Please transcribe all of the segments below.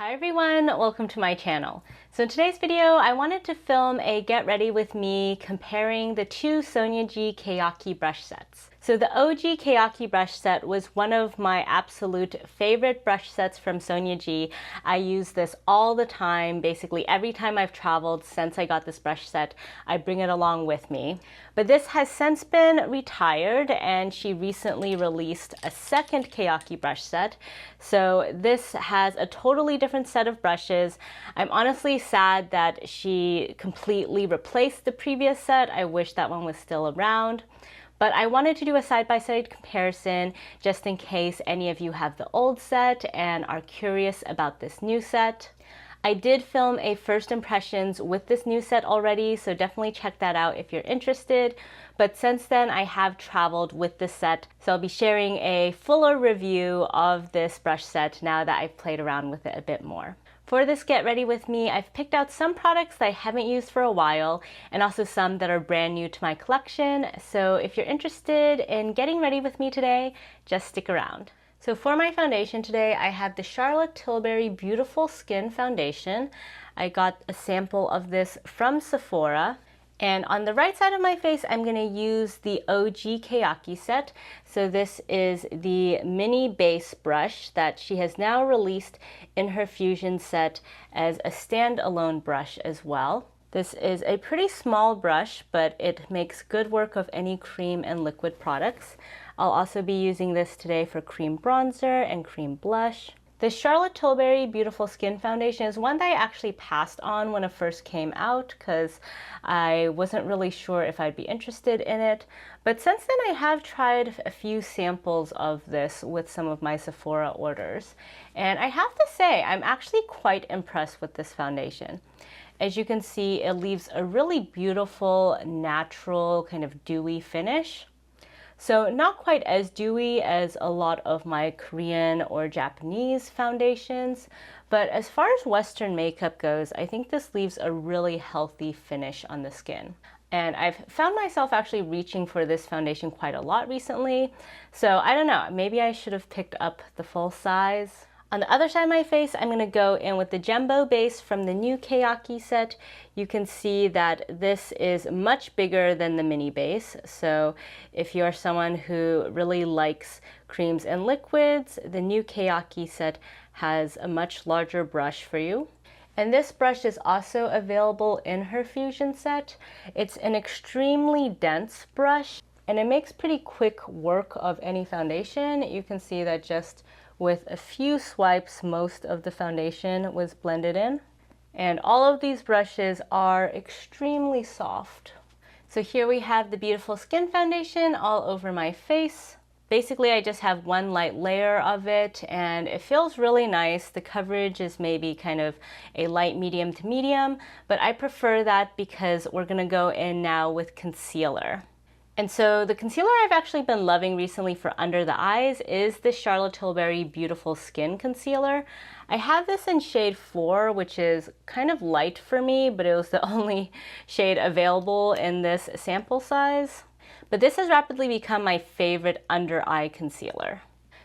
Hi everyone, welcome to my channel. So in today's video, I wanted to film a get ready with me comparing the two Sonia G Keyaki brush sets. So the OG Keyaki brush set was one of my absolute favorite brush sets from Sonia G. I use this all the time. Basically every time I've traveled since I got this brush set, I bring it along with me. But this has since been retired and she recently released a second Keyaki brush set. So this has a totally different set of brushes. I'm honestly sad that she completely replaced the previous set. I wish that one was still around. But I wanted to do a side-by-side comparison just in case any of you have the old set and are curious about this new set. I did film a first impressions with this new set already, so definitely check that out if you're interested. But since then, I have traveled with this set, so I'll be sharing a fuller review of this brush set now that I've played around with it a bit more. For this get ready with me, I've picked out some products that I haven't used for a while and also some that are brand new to my collection. So if you're interested in getting ready with me today, just stick around. So for my foundation today, I have the Charlotte Tilbury Beautiful Skin Foundation. I got a sample of this from Sephora. And on the right side of my face, I'm going to use the OG Keyaki set. So this is the mini base brush that she has now released in her Fusion set as a standalone brush as well. This is a pretty small brush, but it makes good work of any cream and liquid products. I'll also be using this today for cream bronzer and cream blush. The Charlotte Tilbury Beautiful Skin Foundation is one that I actually passed on when it first came out because I wasn't really sure if I'd be interested in it. But since then I have tried a few samples of this with some of my Sephora orders. And I have to say, I'm actually quite impressed with this foundation. As you can see, it leaves a really beautiful, natural, kind of dewy finish. So not quite as dewy as a lot of my Korean or Japanese foundations, but as far as Western makeup goes, I think this leaves a really healthy finish on the skin. And I've found myself actually reaching for this foundation quite a lot recently. So I don't know, maybe I should have picked up the full size. On the other side of my face, I'm going to go in with the Jumbo base from the new Keyaki set. You can see that this is much bigger than the mini base. So if you're someone who really likes creams and liquids, the new Keyaki set has a much larger brush for you. And this brush is also available in her Fusion set. It's an extremely dense brush and it makes pretty quick work of any foundation. You can see that just with a few swipes, most of the foundation was blended in. And all of these brushes are extremely soft. So here we have the Beautiful Skin Foundation all over my face. Basically, I just have one light layer of it and it feels really nice. The coverage is maybe kind of a light medium to medium, but I prefer that because we're gonna go in now with concealer. And so the concealer I've actually been loving recently for under the eyes is the Charlotte Tilbury Beautiful Skin Concealer. I have this in shade 4, which is kind of light for me, but it was the only shade available in this sample size. But this has rapidly become my favorite under eye concealer.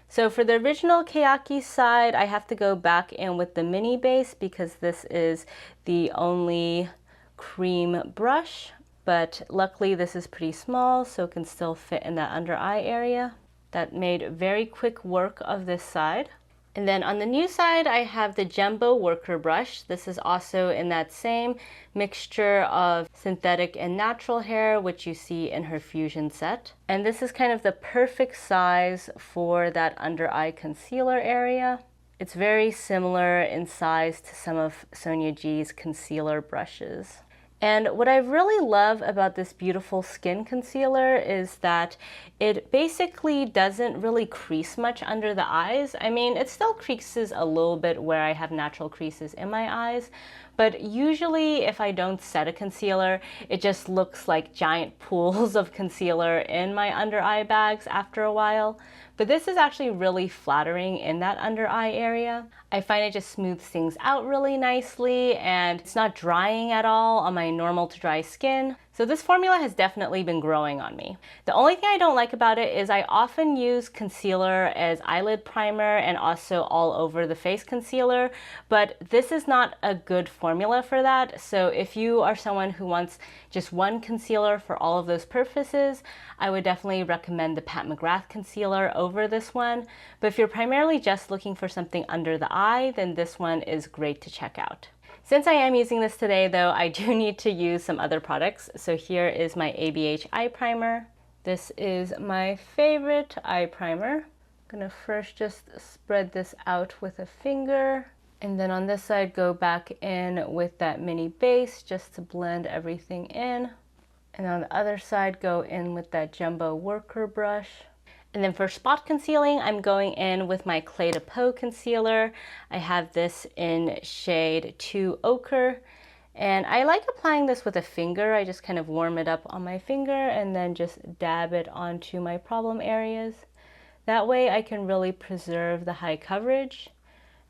So for the original Keyaki side, I have to go back in with the mini base because this is the only cream brush. But luckily this is pretty small, so it can still fit in that under eye area. That made very quick work of this side. And then on the new side, I have the Jumbo Worker Brush. This is also in that same mixture of synthetic and natural hair, which you see in her Fusion set. And this is kind of the perfect size for that under eye concealer area. It's very similar in size to some of Sonia G's concealer brushes. And what I really love about this Beautiful Skin Concealer is that it basically doesn't really crease much under the eyes. I mean, it still creases a little bit where I have natural creases in my eyes, but usually if I don't set a concealer, it just looks like giant pools of concealer in my under eye bags after a while. But this is actually really flattering in that under eye area. I find it just smooths things out really nicely and it's not drying at all on my normal to dry skin. So this formula has definitely been growing on me. The only thing I don't like about it is I often use concealer as eyelid primer and also all over the face concealer, but this is not a good formula for that. So if you are someone who wants just one concealer for all of those purposes, I would definitely recommend the Pat McGrath concealer over this one. But if you're primarily just looking for something under the eye, then this one is great to check out. Since I am using this today though, I do need to use some other products. So here is my ABH eye primer. This is my favorite eye primer. I'm gonna first just spread this out with a finger. And then on this side, go back in with that mini base just to blend everything in. And on the other side, go in with that jumbo worker brush. And then for spot concealing, I'm going in with my Clay to Peau concealer. I have this in shade 2 Ocher. And I like applying this with a finger. I just kind of warm it up on my finger and then just dab it onto my problem areas. That way I can really preserve the high coverage.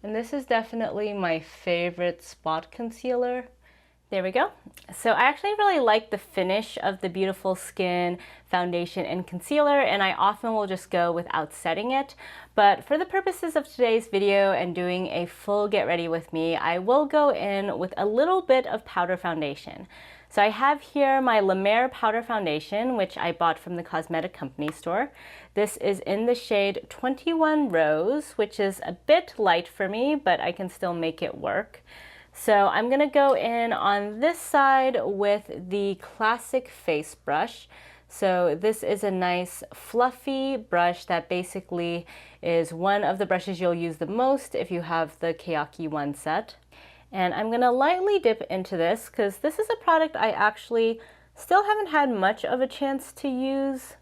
And this is definitely my favorite spot concealer. There we go. So I actually really like the finish of the Beautiful Skin foundation and concealer, and I often will just go without setting it. But for the purposes of today's video and doing a full get ready with me, I will go in with a little bit of powder foundation. So I have here my La Mer powder foundation, which I bought from the cosmetic company store. This is in the shade 21 Rose, which is a bit light for me, but I can still make it work. So I'm gonna go in on this side with the classic face brush. So this is a nice fluffy brush that basically is one of the brushes you'll use the most if you have the Keyaki I set. And I'm gonna lightly dip into this because this is a product I actually still haven't had much of a chance to use.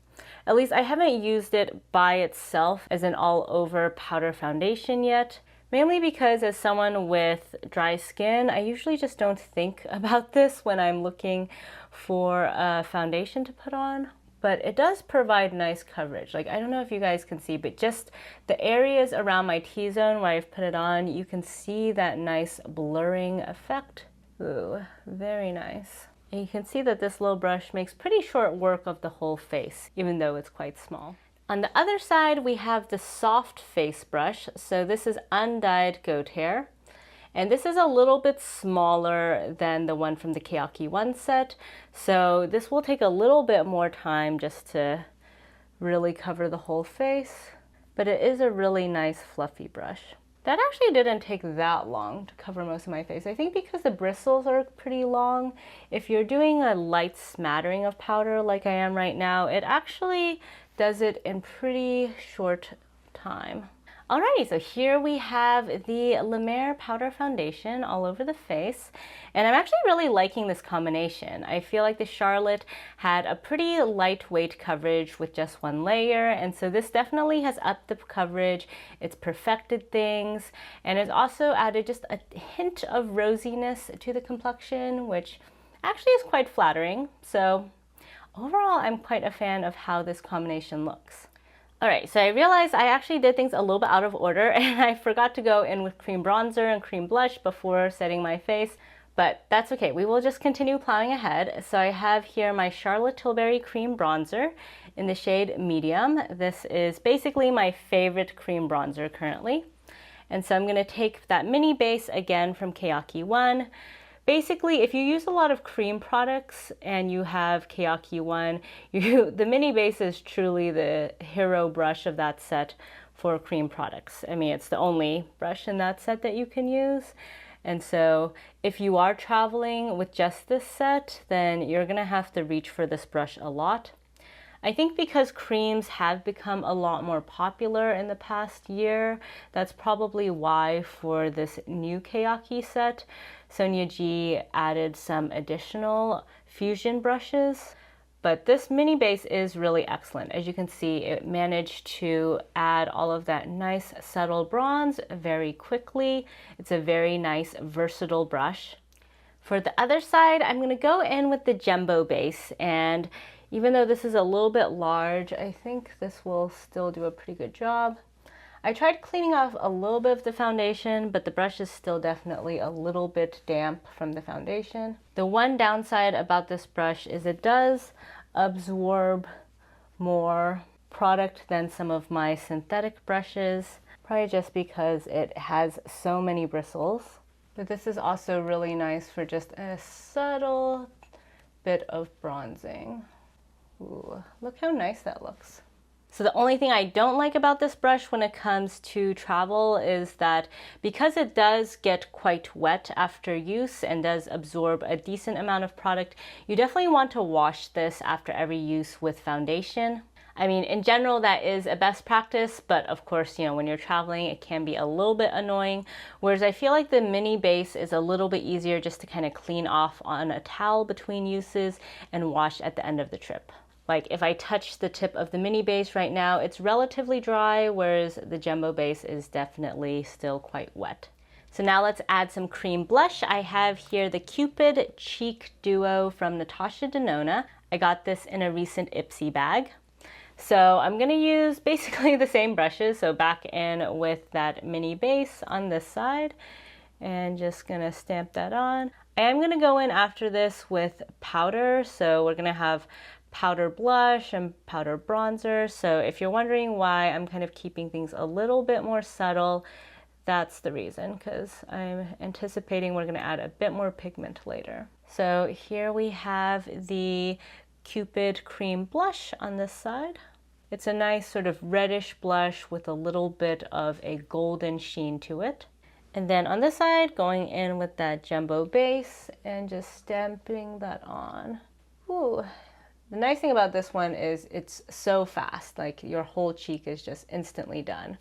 At least I haven't used it by itself as an all over powder foundation yet. Mainly because as someone with dry skin, I usually just don't think about this when I'm looking for a foundation to put on. But it does provide nice coverage. Like, I don't know if you guys can see, but just the areas around my T-zone where I've put it on, you can see that nice blurring effect. Ooh, very nice. And you can see that this little brush makes pretty short work of the whole face, even though it's quite small. On the other side, we have the soft face brush. So this is undyed goat hair. And this is a little bit smaller than the one from the Keyaki I set. So this will take a little bit more time just to really cover the whole face. But it is a really nice fluffy brush. That actually didn't take that long to cover most of my face. I think because the bristles are pretty long, if you're doing a light smattering of powder like I am right now, it actually does it in pretty short time. Alrighty, so here we have the La Mer powder foundation all over the face, and I'm actually really liking this combination. I feel like the Charlotte had a pretty lightweight coverage with just one layer, and so this definitely has upped the coverage. It's perfected things, and it's also added just a hint of rosiness to the complexion, which actually is quite flattering. So overall, I'm quite a fan of how this combination looks. All right, so I realized I actually did things a little bit out of order and I forgot to go in with cream bronzer and cream blush before setting my face, but that's okay. We will just continue plowing ahead. So I have here my Charlotte Tilbury cream bronzer in the shade medium. This is basically my favorite cream bronzer currently. And so I'm gonna take that mini base again from Keyaki I. Basically, if you use a lot of cream products and you have Keyaki I, the mini base is truly the hero brush of that set for cream products. I mean, it's the only brush in that set that you can use. And so if you are traveling with just this set, then you're gonna have to reach for this brush a lot. I think because creams have become a lot more popular in the past year, that's probably why for this new Keyaki set, Sonia G added some additional fusion brushes. But this mini base is really excellent. As you can see, it managed to add all of that nice subtle bronze very quickly. It's a very nice versatile brush. For the other side, I'm gonna go in with the jumbo base, and even though this is a little bit large, I think this will still do a pretty good job. I tried cleaning off a little bit of the foundation, but the brush is still definitely a little bit damp from the foundation. The one downside about this brush is it does absorb more product than some of my synthetic brushes, probably just because it has so many bristles. But this is also really nice for just a subtle bit of bronzing. Ooh, look how nice that looks. So the only thing I don't like about this brush when it comes to travel is that because it does get quite wet after use and does absorb a decent amount of product, you definitely want to wash this after every use with foundation. I mean, in general, that is a best practice, but of course, you know, when you're traveling, it can be a little bit annoying. Whereas I feel like the mini base is a little bit easier just to kind of clean off on a towel between uses and wash at the end of the trip. Like if I touch the tip of the mini base right now, it's relatively dry, whereas the jumbo base is definitely still quite wet. So now let's add some cream blush. I have here the Cupid Cheek Duo from Natasha Denona. I got this in a recent Ipsy bag. So I'm gonna use basically the same brushes. So back in with that mini base on this side and just gonna stamp that on. I am gonna go in after this with powder. So we're gonna have powder blush and powder bronzer. So if you're wondering why I'm kind of keeping things a little bit more subtle, that's the reason, because I'm anticipating we're going to add a bit more pigment later. So here we have the Cupid cream blush on this side. It's a nice sort of reddish blush with a little bit of a golden sheen to it. And then on this side, going in with that jumbo base and just stamping that on. Ooh. The nice thing about this one is it's so fast, like your whole cheek is just instantly done.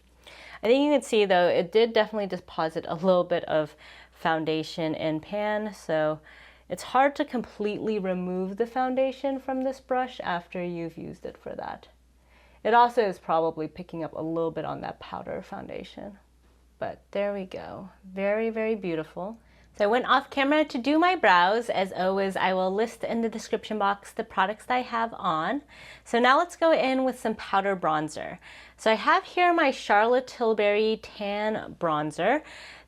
I think you can see though, it did definitely deposit a little bit of foundation in pan, so it's hard to completely remove the foundation from this brush after you've used it for that. It also is probably picking up a little bit on that powder foundation. But there we go. Very, very beautiful. So I went off camera to do my brows. As always, I will list in the description box the products that I have on. So now let's go in with some powder bronzer. So I have here my Charlotte Tilbury Tan Bronzer.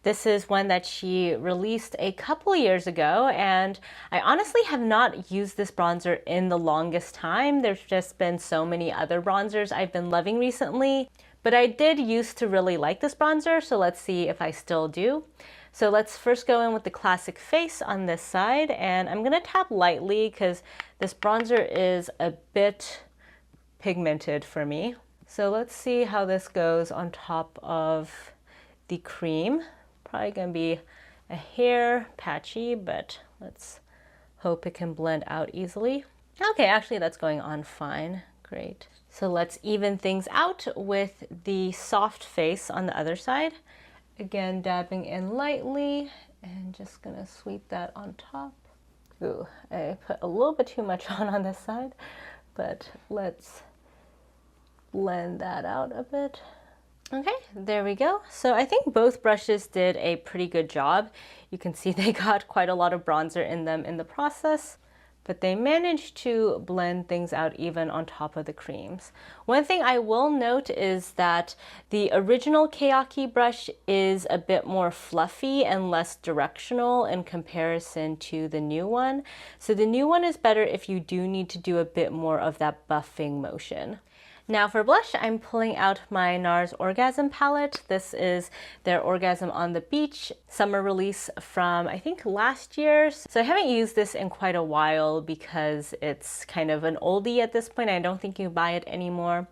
This is one that she released a couple years ago, and I honestly have not used this bronzer in the longest time. There's just been so many other bronzers I've been loving recently, but I did used to really like this bronzer, so let's see if I still do. So let's first go in with the classic face on this side, and I'm gonna tap lightly because this bronzer is a bit pigmented for me. So let's see how this goes on top of the cream. Probably gonna be a hair patchy, but let's hope it can blend out easily. Okay, actually that's going on fine, great. So let's even things out with the soft face on the other side. Again, dabbing in lightly and just gonna sweep that on top. Ooh, I put a little bit too much on this side, but let's blend that out a bit. Okay, there we go. So I think both brushes did a pretty good job. You can see they got quite a lot of bronzer in them in the process, but they managed to blend things out even on top of the creams. One thing I will note is that the original Keyaki brush is a bit more fluffy and less directional in comparison to the new one. So the new one is better if you do need to do a bit more of that buffing motion. Now for blush, I'm pulling out my NARS Orgasm palette. This is their Orgasm on the Beach summer release from, I think, last year. So I haven't used this in quite a while because it's kind of an oldie at this point. I don't think you buy it anymore.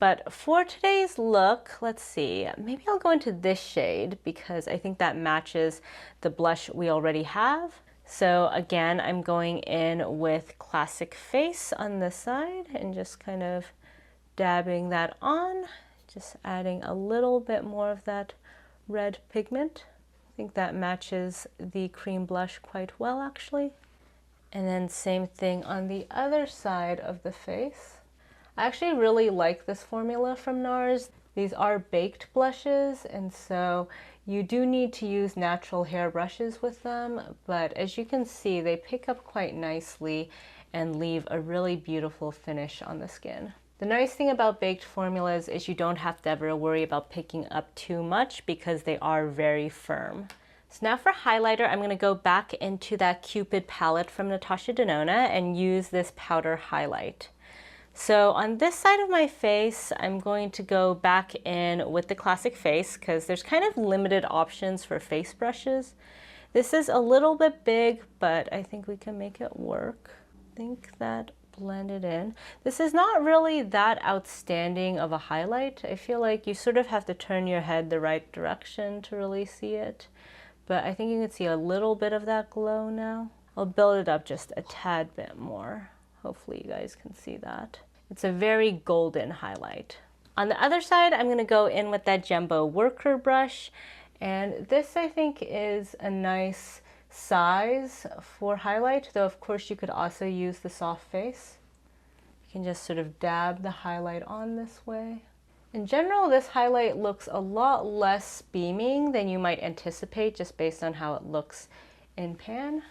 But for today's look, let's see, maybe I'll go into this shade because I think that matches the blush we already have. So again, I'm going in with Classic Face on this side and just kind of dabbing that on, just adding a little bit more of that red pigment. I think that matches the cream blush quite well actually. And then same thing on the other side of the face. I actually really like this formula from NARS. These are baked blushes, and so you do need to use natural hair brushes with them, but as you can see, they pick up quite nicely and leave a really beautiful finish on the skin. The nice thing about baked formulas is you don't have to ever worry about picking up too much because they are very firm. So now for highlighter, I'm going to go back into that Cupid palette from Natasha Denona and use this powder highlight. So on this side of my face, I'm going to go back in with the classic face because there's kind of limited options for face brushes. This is a little bit big, but I think we can make it work. I think that blended in. This is not really that outstanding of a highlight. I feel like you sort of have to turn your head the right direction to really see it. But I think you can see a little bit of that glow now. I'll build it up just a tad bit more. Hopefully you guys can see that. It's a very golden highlight. On the other side, I'm going to go in with that Jumbo Worker brush. And this, I think, is a nice size for highlight, though of course you could also use the soft face. You can just sort of dab the highlight on this way. In general, this highlight looks a lot less beaming than you might anticipate just based on how it looks in pan.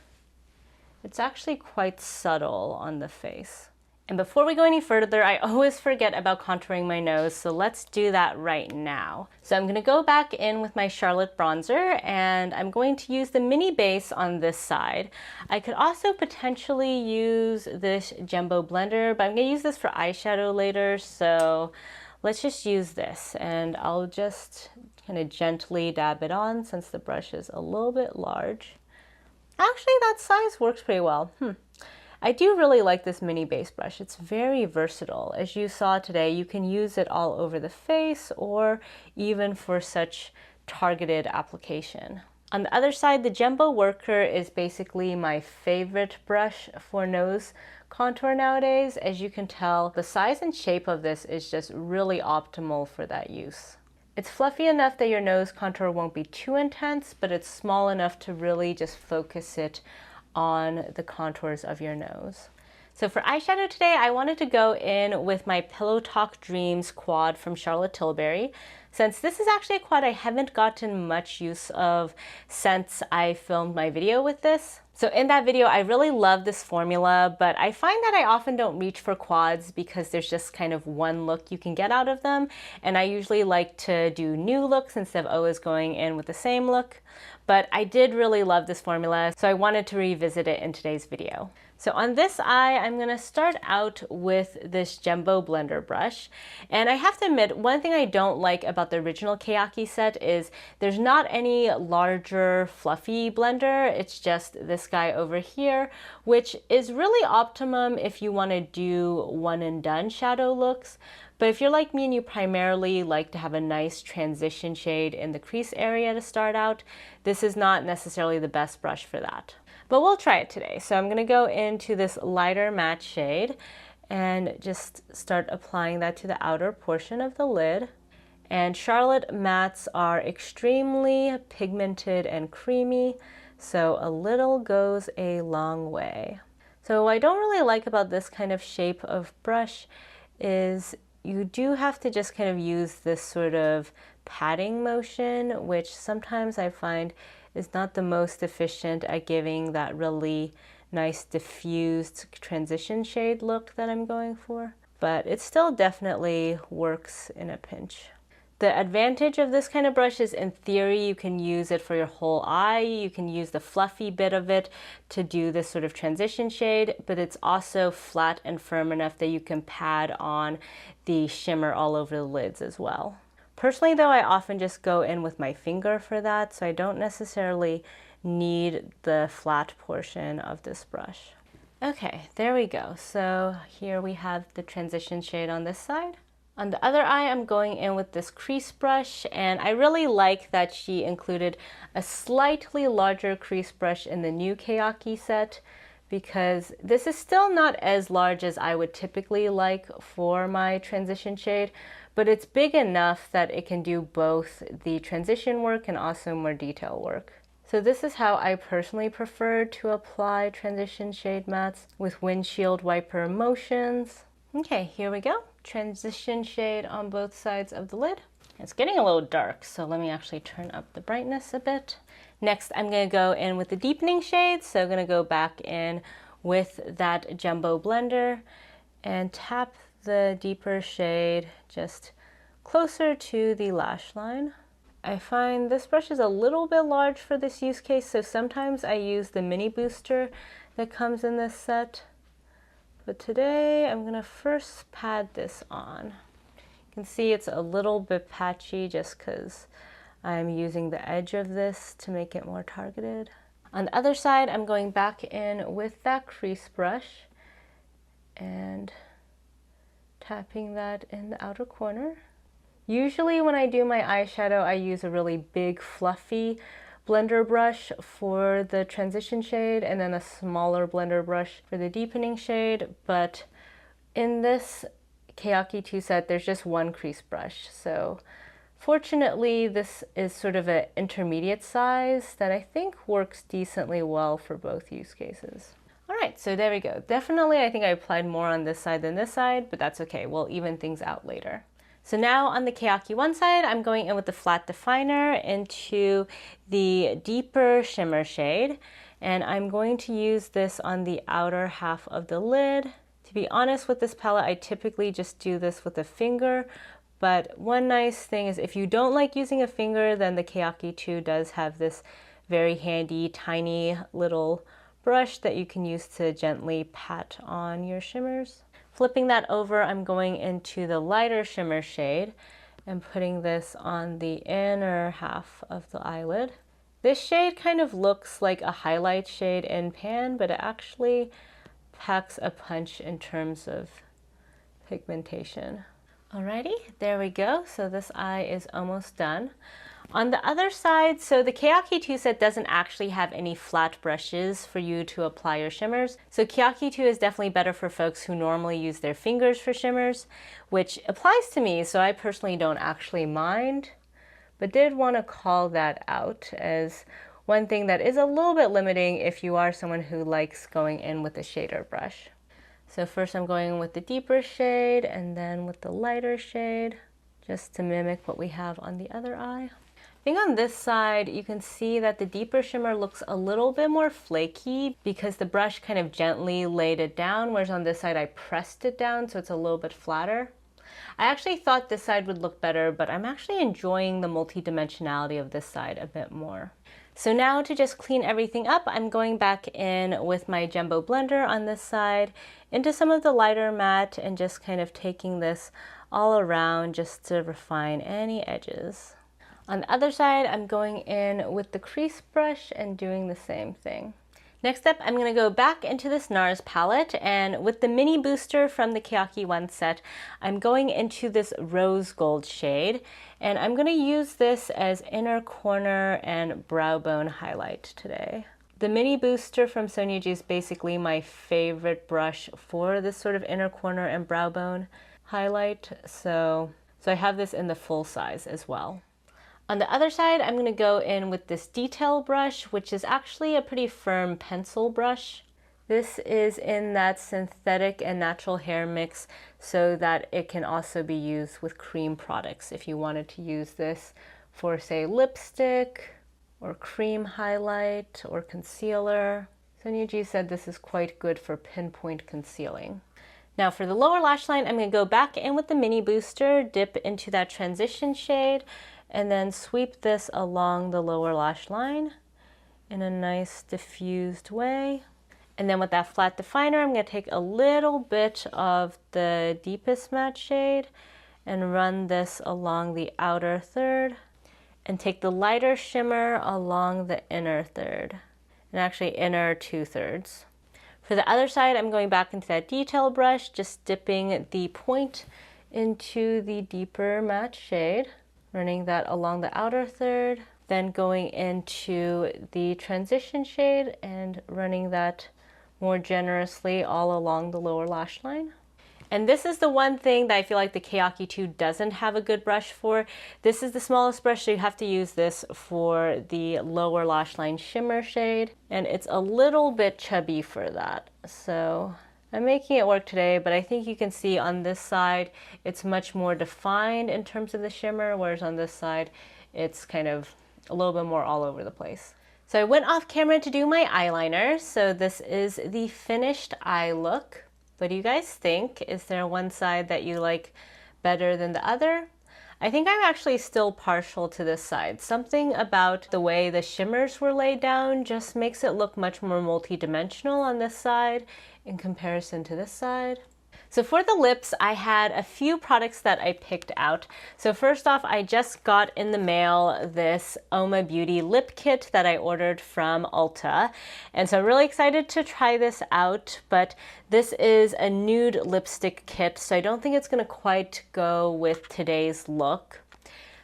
It's actually quite subtle on the face. And before we go any further, I always forget about contouring my nose, so let's do that right now. So I'm going to go back in with my Charlotte bronzer, and I'm going to use the mini base on this side. I could also potentially use this Jumbo blender, but I'm going to use this for eyeshadow later, so let's just use this. And I'll just kind of gently dab it on since the brush is a little bit large. Actually, that size works pretty well. I do really like this mini base brush. It's very versatile. As you saw today, you can use it all over the face or even for such targeted application. On the other side, the Jumbo Worker is basically my favorite brush for nose contour nowadays. As you can tell, the size and shape of this is just really optimal for that use. It's fluffy enough that your nose contour won't be too intense, but it's small enough to really just focus it on the contours of your nose. So for eyeshadow today, I wanted to go in with my Pillow Talk Dreams quad from Charlotte Tilbury. Since this is actually a quad I haven't gotten much use of since I filmed my video with this. So in that video, I really love this formula, but I find that I often don't reach for quads because there's just kind of one look you can get out of them. And I usually like to do new looks instead of always going in with the same look. But I did really love this formula, so I wanted to revisit it in today's video. So on this eye, I'm going to start out with this Jumbo blender brush. And I have to admit, one thing I don't like about the original Keyaki set is there's not any larger fluffy blender. It's just this guy over here, which is really optimum if you want to do one and done shadow looks. But if you're like me and you primarily like to have a nice transition shade in the crease area to start out, this is not necessarily the best brush for that. But we'll try it today. So I'm going to go into this lighter matte shade and just start applying that to the outer portion of the lid. And Charlotte mattes are extremely pigmented and creamy, so a little goes a long way. So what I don't really like about this kind of shape of brush is you do have to just kind of use this sort of patting motion, which sometimes I find is not the most efficient at giving that really nice diffused transition shade look that I'm going for. But it still definitely works in a pinch. The advantage of this kind of brush is, in theory, you can use it for your whole eye. You can use the fluffy bit of it to do this sort of transition shade, but it's also flat and firm enough that you can pad on the shimmer all over the lids as well. Personally, though, I often just go in with my finger for that, so I don't necessarily need the flat portion of this brush. Okay, there we go. So here we have the transition shade on this side. On the other eye, I'm going in with this crease brush, and I really like that she included a slightly larger crease brush in the new Keyaki set, because this is still not as large as I would typically like for my transition shade, but it's big enough that it can do both the transition work and also more detail work. So this is how I personally prefer to apply transition shade mattes, with windshield wiper motions. Okay, here we go. Transition shade on both sides of the lid. It's getting a little dark, so let me actually turn up the brightness a bit. Next, I'm going to go in with the deepening shade. So I'm going to go back in with that Jumbo blender and tap the deeper shade just closer to the lash line. I find this brush is a little bit large for this use case, so sometimes I use the mini booster that comes in this set. But today I'm going to first pad this on. You can see it's a little bit patchy just because I'm using the edge of this to make it more targeted. On the other side, I'm going back in with that crease brush and tapping that in the outer corner. Usually when I do my eyeshadow, I use a really big fluffy blender brush for the transition shade and then a smaller blender brush for the deepening shade, but in this Keyaki II set, there's just one crease brush. So fortunately, this is sort of an intermediate size that I think works decently well for both use cases. All right, so there we go. Definitely, I think I applied more on this side than this side, but that's okay. We'll even things out later. So now on the Keyaki I side, I'm going in with the flat definer into the deeper shimmer shade, and I'm going to use this on the outer half of the lid. To be honest with this palette, I typically just do this with a finger, but one nice thing is if you don't like using a finger, then the Keyaki II does have this very handy, tiny little brush that you can use to gently pat on your shimmers. Flipping that over, I'm going into the lighter shimmer shade and putting this on the inner half of the eyelid. This shade kind of looks like a highlight shade in pan, but it actually packs a punch in terms of pigmentation. Alrighty, there we go. So this eye is almost done. On the other side, so the Keyaki II set doesn't actually have any flat brushes for you to apply your shimmers. So Keyaki II is definitely better for folks who normally use their fingers for shimmers, which applies to me, so I personally don't actually mind, but did want to call that out as one thing that is a little bit limiting if you are someone who likes going in with a shader brush. So first I'm going with the deeper shade and then with the lighter shade, just to mimic what we have on the other eye. I think on this side, you can see that the deeper shimmer looks a little bit more flaky because the brush kind of gently laid it down, whereas on this side I pressed it down so it's a little bit flatter. I actually thought this side would look better, but I'm actually enjoying the multi-dimensionality of this side a bit more. So now to just clean everything up, I'm going back in with my jumbo blender on this side into some of the lighter matte and just kind of taking this all around just to refine any edges. On the other side, I'm going in with the crease brush and doing the same thing. Next up, I'm going to go back into this NARS palette, and with the mini booster from the Keyaki I set, I'm going into this rose gold shade, and I'm going to use this as inner corner and brow bone highlight today. The mini booster from Sonia G is basically my favorite brush for this sort of inner corner and brow bone highlight, so I have this in the full size as well. On the other side, I'm going to go in with this detail brush, which is actually a pretty firm pencil brush. This is in that synthetic and natural hair mix so that it can also be used with cream products if you wanted to use this for, say, lipstick or cream highlight or concealer. Sonia G said this is quite good for pinpoint concealing. Now for the lower lash line, I'm going to go back in with the mini booster, dip into that transition shade, and then sweep this along the lower lash line in a nice diffused way. And then with that flat definer, I'm going to take a little bit of the deepest matte shade and run this along the outer third, and take the lighter shimmer along the inner third, and actually inner 2/3. For the other side, I'm going back into that detail brush, just dipping the point into the deeper matte shade, running that along the outer third, then going into the transition shade and running that more generously all along the lower lash line. And this is the one thing that I feel like the Keyaki II doesn't have a good brush for. This is the smallest brush, so you have to use this for the lower lash line shimmer shade, and it's a little bit chubby for that. So I'm making it work today, but I think you can see on this side, it's much more defined in terms of the shimmer, whereas on this side, it's kind of a little bit more all over the place. So I went off camera to do my eyeliner. So this is the finished eye look. What do you guys think? Is there one side that you like better than the other? I think I'm actually still partial to this side. Something about the way the shimmers were laid down just makes it look much more multi-dimensional on this side in comparison to this side. So for the lips, I had a few products that I picked out. So first off, I just got in the mail this Oma Beauty lip kit that I ordered from Ulta. And so I'm really excited to try this out, but this is a nude lipstick kit, so I don't think it's gonna quite go with today's look.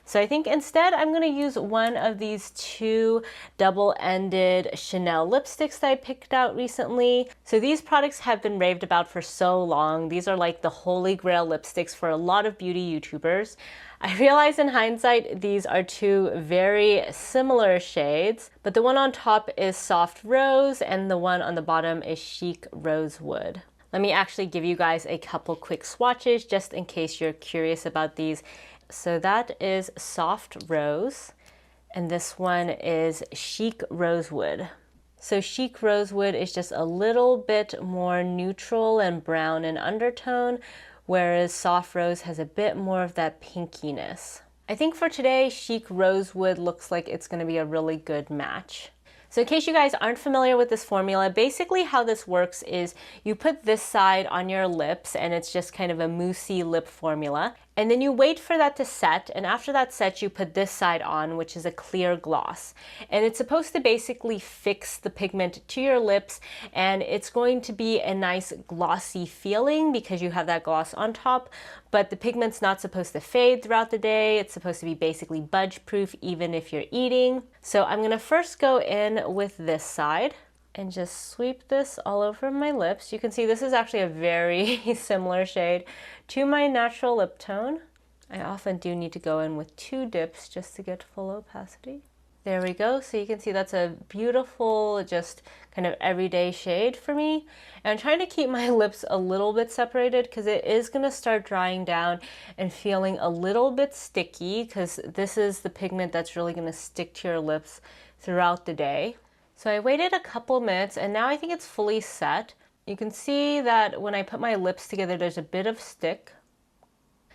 So I think instead I'm going to use one of these two double-ended Chanel lipsticks that I picked out recently. So these products have been raved about for so long. These are like the holy grail lipsticks for a lot of beauty YouTubers. I realize in hindsight these are two very similar shades, but the one on top is Soft Rose and the one on the bottom is Chic Rosewood. Let me actually give you guys a couple quick swatches just in case you're curious about these. So that is Soft Rose, and this one is Chic Rosewood. So Chic Rosewood is just a little bit more neutral and brown in undertone, whereas Soft Rose has a bit more of that pinkiness. I think for today, Chic Rosewood looks like it's going to be a really good match. So in case you guys aren't familiar with this formula, basically how this works is you put this side on your lips and it's just kind of a moussey lip formula. And then you wait for that to set, and after that sets, you put this side on, which is a clear gloss. And it's supposed to basically fix the pigment to your lips, and it's going to be a nice glossy feeling because you have that gloss on top, but the pigment's not supposed to fade throughout the day. It's supposed to be basically budge-proof even if you're eating. So I'm gonna first go in with this side and just sweep this all over my lips. You can see this is actually a very similar shade to my natural lip tone. I often do need to go in with two dips just to get full opacity. There we go. So you can see that's a beautiful, just kind of everyday shade for me. And I'm trying to keep my lips a little bit separated because it is going to start drying down and feeling a little bit sticky because this is the pigment that's really going to stick to your lips throughout the day. So I waited a couple minutes and now I think it's fully set. You can see that when I put my lips together, there's a bit of stick.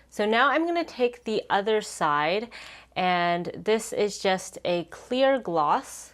So now I'm going to take the other side, and this is just a clear gloss,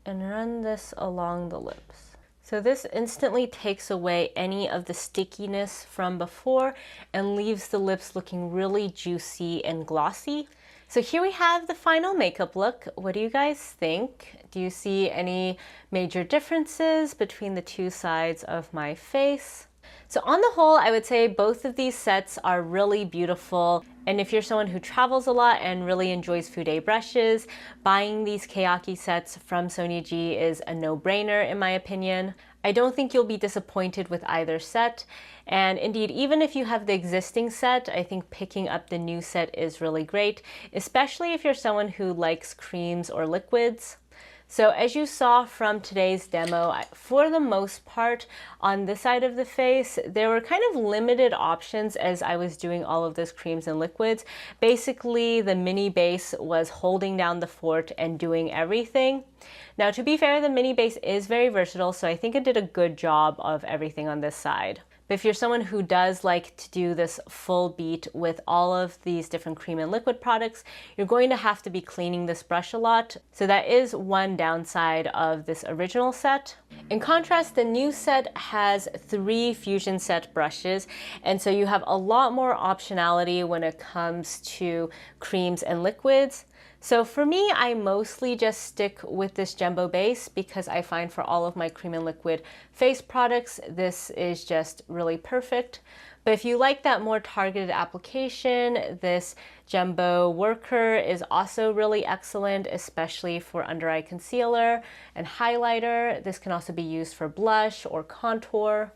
and run this along the lips. So this instantly takes away any of the stickiness from before and leaves the lips looking really juicy and glossy. So here we have the final makeup look. What do you guys think? Do you see any major differences between the two sides of my face? So on the whole, I would say both of these sets are really beautiful. And if you're someone who travels a lot and really enjoys Fude brushes, buying these Keyaki sets from Sonia G is a no-brainer in my opinion. I don't think you'll be disappointed with either set. And indeed, even if you have the existing set, I think picking up the new set is really great, especially if you're someone who likes creams or liquids. So as you saw from today's demo, for the most part on this side of the face, there were kind of limited options as I was doing all of those creams and liquids. Basically, the mini base was holding down the fort and doing everything. Now, to be fair, the mini base is very versatile, so I think it did a good job of everything on this side. But if you're someone who does like to do this full beat with all of these different cream and liquid products, you're going to have to be cleaning this brush a lot. So that is one downside of this original set. In contrast, the new set has 3 fusion set brushes, and so you have a lot more optionality when it comes to creams and liquids. So for me, I mostly just stick with this jumbo base because I find for all of my cream and liquid face products, this is just really perfect. But if you like that more targeted application, this jumbo worker is also really excellent, especially for under eye concealer and highlighter. This can also be used for blush or contour.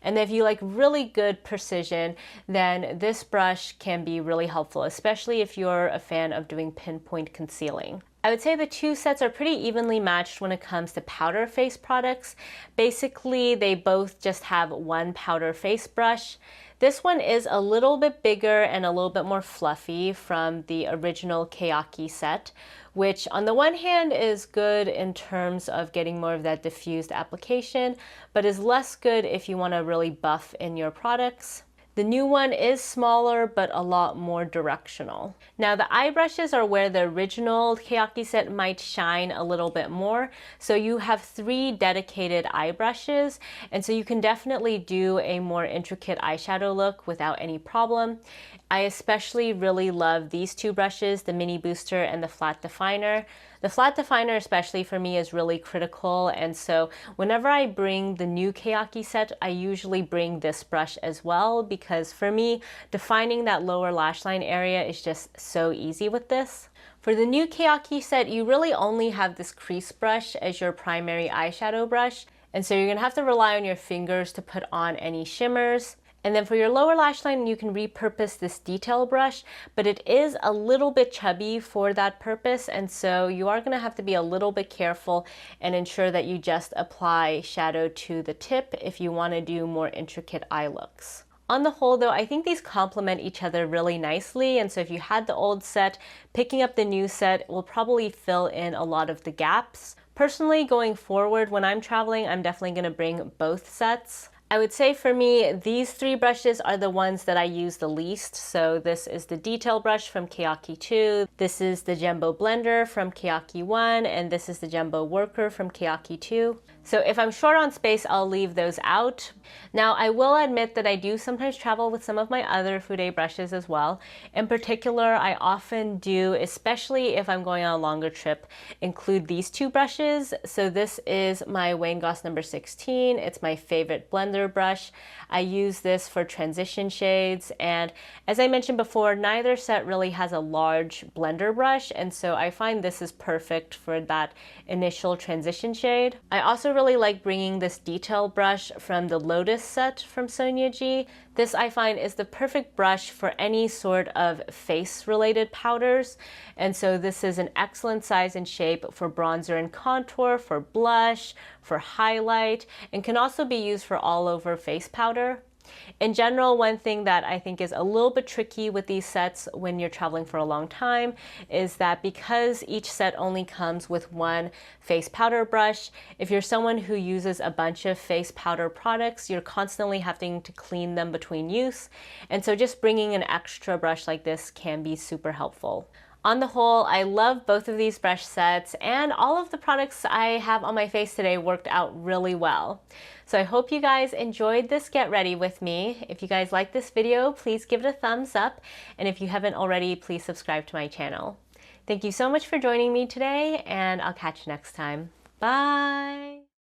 And if you like really good precision, then this brush can be really helpful, especially if you're a fan of doing pinpoint concealing. I would say the two sets are pretty evenly matched when it comes to powder face products. Basically, they both just have one powder face brush. This one is a little bit bigger and a little bit more fluffy from the original Keyaki set, which on the one hand is good in terms of getting more of that diffused application, but is less good if you want to really buff in your products. The new one is smaller, but a lot more directional. Now the eye brushes are where the original Keyaki set might shine a little bit more. So you have 3 dedicated eye brushes, and so you can definitely do a more intricate eyeshadow look without any problem. I especially really love these 2 brushes, the Mini Booster and the Flat Definer. The Flat Definer, especially for me, is really critical, and so whenever I bring the new Keyaki set, I usually bring this brush as well, because for me, defining that lower lash line area is just so easy with this. For the new Keyaki set, you really only have this crease brush as your primary eyeshadow brush, and so you're gonna have to rely on your fingers to put on any shimmers. And then for your lower lash line, you can repurpose this detail brush, but it is a little bit chubby for that purpose, and so you are going to have to be a little bit careful and ensure that you just apply shadow to the tip if you want to do more intricate eye looks. On the whole though, I think these complement each other really nicely, and so if you had the old set, picking up the new set will probably fill in a lot of the gaps. Personally, going forward when I'm traveling, I'm definitely going to bring both sets. I would say for me, these 3 brushes are the ones that I use the least. So this is the detail brush from Keyaki II, this is the Jumbo blender from Keyaki I, and this is the Jumbo worker from Keyaki II. So if I'm short on space, I'll leave those out. Now I will admit that I do sometimes travel with some of my other Fude brushes as well. In particular, I often do, especially if I'm going on a longer trip, include these 2 brushes. So this is my Wayne Goss number 16. It's my favorite blender brush. I use this for transition shades, and as I mentioned before, neither set really has a large blender brush, and so I find this is perfect for that initial transition shade. I also really like bringing this detail brush from the Lotus set from Sonia G. This I find is the perfect brush for any sort of face related powders, and so this is an excellent size and shape for bronzer and contour, for blush, for highlight, and can also be used for all over face powder. In general, one thing that I think is a little bit tricky with these sets when you're traveling for a long time is that because each set only comes with 1 face powder brush, if you're someone who uses a bunch of face powder products, you're constantly having to clean them between use, and so just bringing an extra brush like this can be super helpful. On the whole, I love both of these brush sets, and all of the products I have on my face today worked out really well. So I hope you guys enjoyed this get ready with me. If you guys like this video, please give it a thumbs up, and if you haven't already, please subscribe to my channel. Thank you so much for joining me today, and I'll catch you next time. Bye!